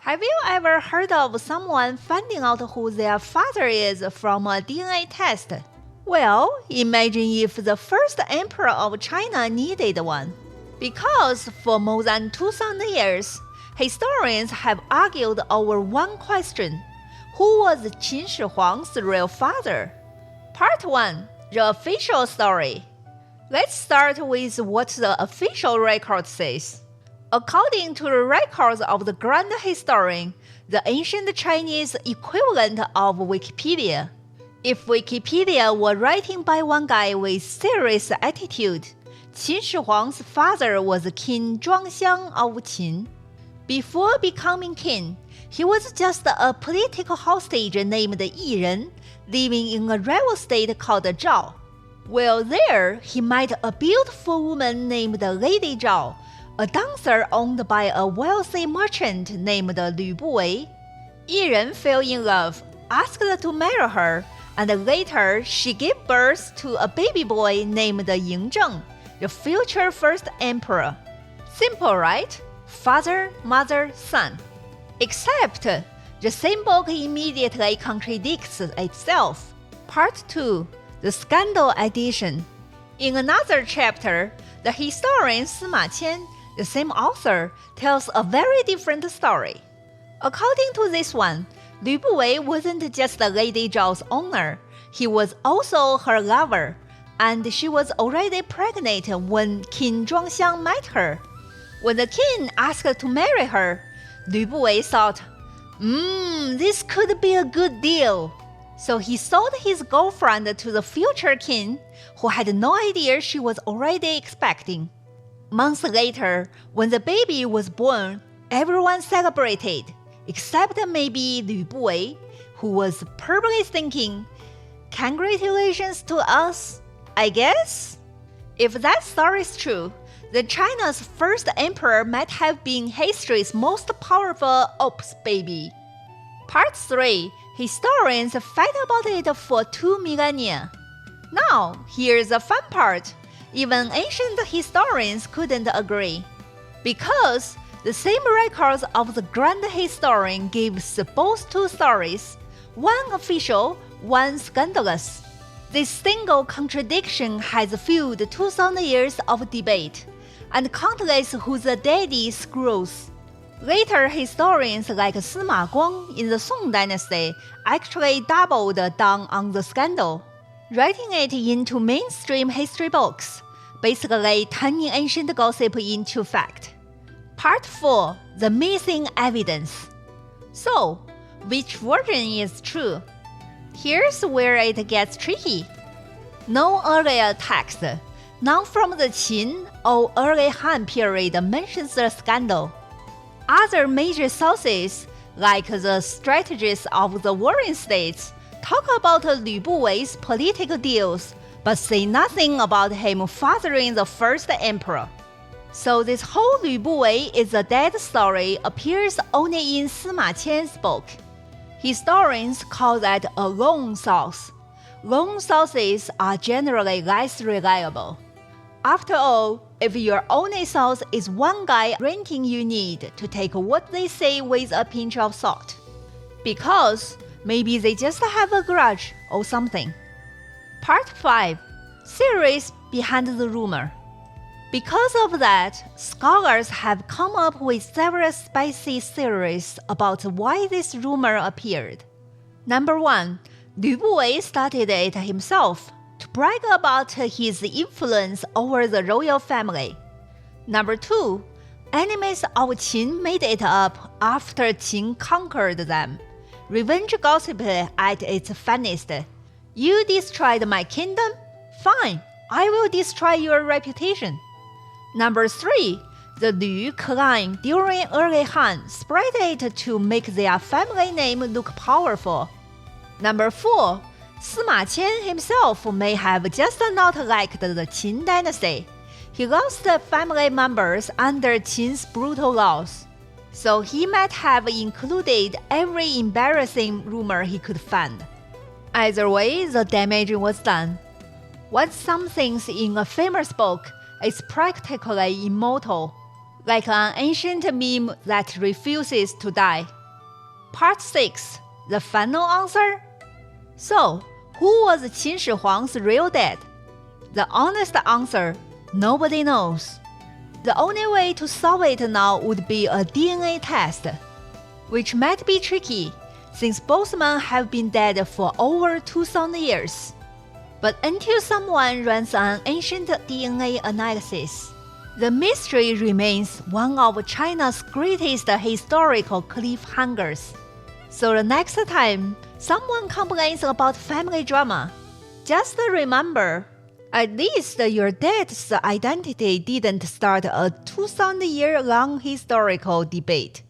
Have you ever heard of someone finding out who their father is from a DNA test? Well, imagine if the first emperor of China needed one. Because for more than 2,000 years, historians have argued over one question: who was Qin Shi Huang's real father? Part 1. The official story. Let's start with what the official record says. According to the records of the Grand Historian, the ancient Chinese equivalent of Wikipedia, if Wikipedia were written by one guy with serious attitude, Qin Shi Huang's father was King Zhuangxiang of Qin. Before becoming king, he was just a political hostage named Yi Ren, living in a rival state called Zhao. While there, he met a beautiful woman named Lady Zhao, a dancer owned by a wealthy merchant named Lu Buwei. Yi Ren fell in love, asked to marry her, and later she gave birth to a baby boy named Ying Zheng, the future first emperor. Simple, right? Father, mother, son. Except, the same book immediately contradicts itself. Part 2. The Scandal Edition. In another chapter, the historian Sima Qian, the same author, tells a very different story. According to this one, Lu Buwei wasn't just Lady Zhao's owner, he was also her lover, and she was already pregnant when King Zhuangxiang met her. When the king asked to marry her, Lu Buwei thought, this could be a good deal. So he sold his girlfriend to the future king, who had no idea she was already expecting. Months later, when the baby was born, everyone celebrated, except maybe Lu Buwei, who was probably thinking, congratulations to us, I guess? If that story is true, then China's first emperor might have been history's most powerful ops baby. Part 3. Historians fight about it for 2 millennia. Now, here's the fun part. Even ancient historians couldn't agree. Because the same records of the Grand Historian gives both two stories, one official, one scandalous. This single contradiction has fueled 2,000 years of debate, and countless who's the daddy scrolls. Later historians like Sima Guang in the Song dynasty actually doubled down on the scandal, writing it into mainstream history books, basically turning ancient gossip into fact. Part 4. The Missing Evidence. So, which version is true? Here's where it gets tricky. No earlier text, none from the Qin or early Han period mentions the scandal. Other major sources, like the strategies of the warring states, talk about Lu Buwei's political deals, but say nothing about him fathering the first emperor. So this whole Lu Buwei is a dead story appears only in Sima Qian's book. Historians call that a lone source. Lone sources are generally less reliable. After all, if your only source is one guy, ranking you need to take what they say with a pinch of salt. Because maybe they just have a grudge or something. Part 5. Theories behind the rumor. Because of that, scholars have come up with several spicy theories about why this rumor appeared. Number 1. Lu Buwei started it himself to brag about his influence over the royal family. Number 2. Enemies of Qin made it up after Qin conquered them. Revenge gossip at its finest. You destroyed my kingdom? Fine, I will destroy your reputation. Number 3. The Lu clan during early Han spread it to make their family name look powerful. Number 4. Sima Qian himself may have just not liked the Qin dynasty. He lost family members under Qin's brutal laws. So he might have included every embarrassing rumor he could find. Either way, the damage was done. Once something's in a famous book, it's practically immortal. like an ancient meme that refuses to die. Part 6. The final answer? So, who was Qin Shi Huang's real dad? The honest answer, nobody knows. The only way to solve it now would be a DNA test, which might be tricky since both men have been dead for over 2,000 years. But until someone runs an ancient DNA analysis, the mystery remains one of China's greatest historical cliffhangers. So the next time someone complains about family drama, just remember, at least your dad's identity didn't start a 2,000-year-long historical debate.